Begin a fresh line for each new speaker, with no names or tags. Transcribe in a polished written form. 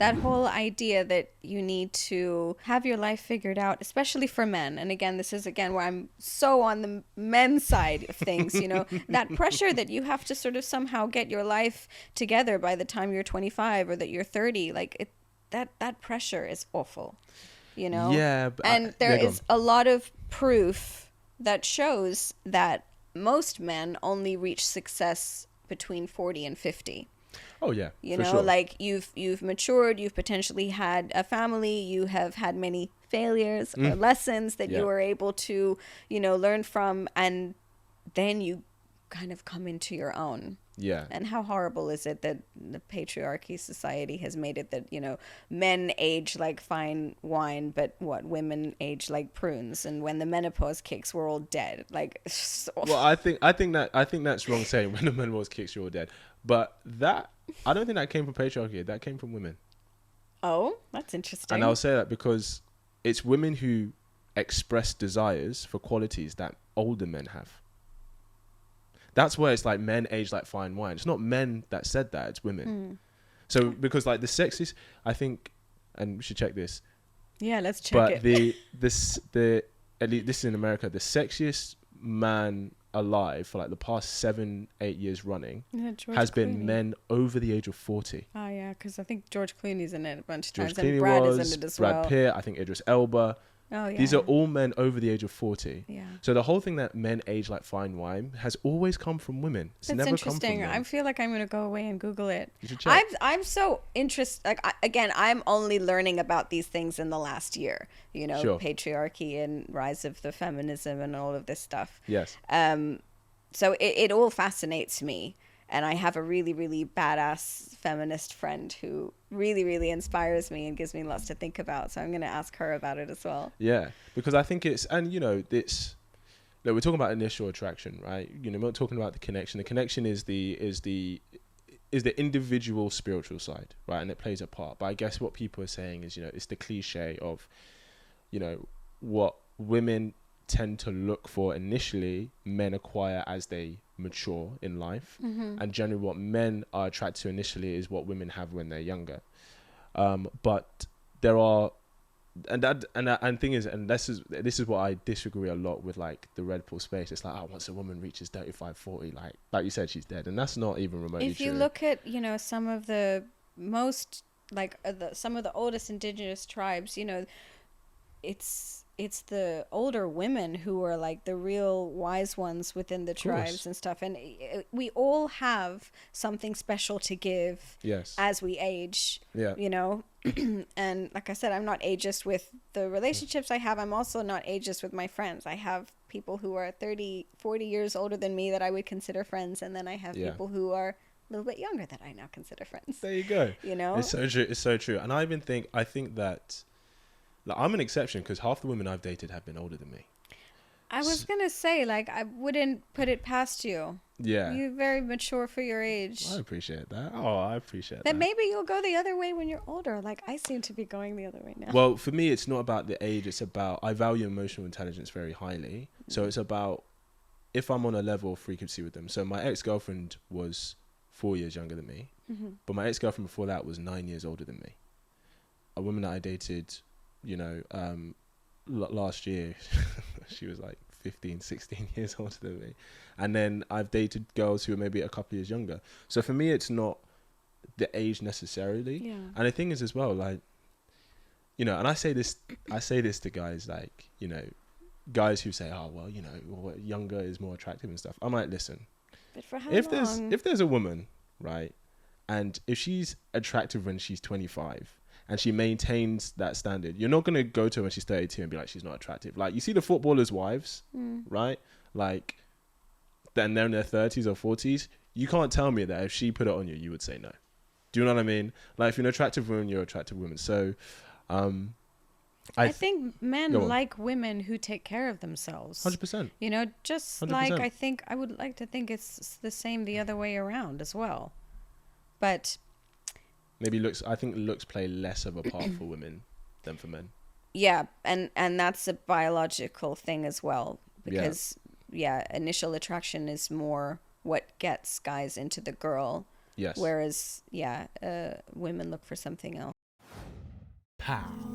that whole idea that you need to have your life figured out, especially for men. And again, this is again where I'm so on the men's side of things, you know, that pressure that you have to sort of somehow get your life together by the time you're 25 or that you're 30. Like that pressure is awful, you know?
Yeah, but
And there
yeah, go on.
is a lot of proof that shows that most men only reach success between 40 and 50.
Oh yeah,
You
for
know,
sure.
like you've matured, you've potentially had a family, you have had many failures or lessons that you
Yeah.
were able to, you know, learn from, and then you kind of come into your own.
Yeah.
And how horrible is it that the patriarchy society has made it that, you know, men age like fine wine, but what, women age like prunes, and when the menopause kicks, we're all dead. Like, so,
Well, I think that's wrong saying when the man was kicks, you're dead. But that I don't think that came from patriarchy. That came from women.
oh, that's
And I'll
interesting.
say that because it's women who express desires for qualities that older men have. That's where it's like men age like fine wine. It's not men that said that, it's women.
Hmm.
So because like the sexiest, I think, and we should check this,
Yeah, let's check
but
it.
the at least this is in America, the sexiest man alive for like the past 7-8 years running
Yeah, George
has been
Clooney.
men over the age of 40.
Oh yeah, because I think George Clooney's in it a bunch of
George
times, and
Clooney
Brad is
was,
in it as
Brad
well.
Pitt, I think Idris Elba.
Oh yeah.
These are all men over the age of 40.
Yeah.
So the whole thing that men age like fine wine has always come from women. It's
That's
never come from
interesting.
men.
I feel like I'm gonna go away and Google it.
You should check.
I'm so interested. Like again, I'm only learning about these things in the last year. You know,
Sure.
patriarchy and rise of the feminism and all of this stuff.
Yes.
So it all fascinates me, and I have a really really badass feminist friend who really really inspires me and gives me lots to think about. So I'm gonna ask her about it as well.
Yeah. Because I think it's, and you know, it's, look, we're talking about initial attraction, right? You know, we're not talking about the connection. The connection is the individual spiritual side, right? And it plays a part. But I guess what people are saying is, you know, it's the cliche of, you know, what women tend to look for initially, men acquire as they mature in life. And generally what men are attracted to initially is what women have when they're younger. But there are, and thing is, and this is what I disagree a lot with, like the Red Pill space. It's like, oh, once a woman reaches 35, 40, like you said, she's dead. And that's not even remotely
If you
true.
look at, you know, some of the most like some of the oldest indigenous tribes, you know, it's the older women who are like the real wise ones within the
Of course.
tribes and stuff, and we all have something special to give
Yes.
as we age,
Yeah.
you know. And like I said, I'm not ageist with the relationships I have. I'm also not ageist with my friends. I have people who are 30 40 years older than me that I would consider friends, and then I have
Yeah.
people who are a little bit younger that I now consider friends,
There you go.
you know.
It's so true. It's so true. And I think that, like, I'm an exception because half the women I've dated have been older than me.
I was gonna say, like, I wouldn't put it past you.
Yeah.
You're very mature for your age.
I appreciate that. Oh, I appreciate
Then
that.
maybe you'll go the other way when you're older. Like I seem to be going the other way now.
Well, for me, it's not about the age. It's about, I value emotional intelligence very highly. So it's about if I'm on a level of frequency with them. So my ex-girlfriend was 4 years younger than me, but my ex-girlfriend before that was 9 years older than me. A woman that I dated, you know, last year, she was like 15, 16 years older than me. And then I've dated girls who are maybe a couple years younger. So for me, it's not the age necessarily.
Yeah.
And the thing is as well, like, you know, and I say this to guys, like, you know, guys who say, oh, well, you know, well, younger is more attractive and stuff. I'm like, listen,
But for how
if
long?
there's a woman, right, and if she's attractive when she's 25 and she maintains that standard, you're not going to go to her when she's 32 and be like, she's not attractive. Like, you see the footballers' wives, right? Like, then they're in their 30s or 40s. You can't tell me that if she put it on you, you would say no. Do you know what I mean? Like, if you're an attractive woman, you're an attractive woman. So,
I think men
Go on.
like women who take care of themselves.
100%.
You know, just
100%.
like I would like to think it's the same the other way around as well. But
Maybe looks. I think looks play less of a part for women than for men.
yeah, and that's a biological thing as well, because initial attraction is more what gets guys into the girl,
Yes.
whereas women look for something else.
How?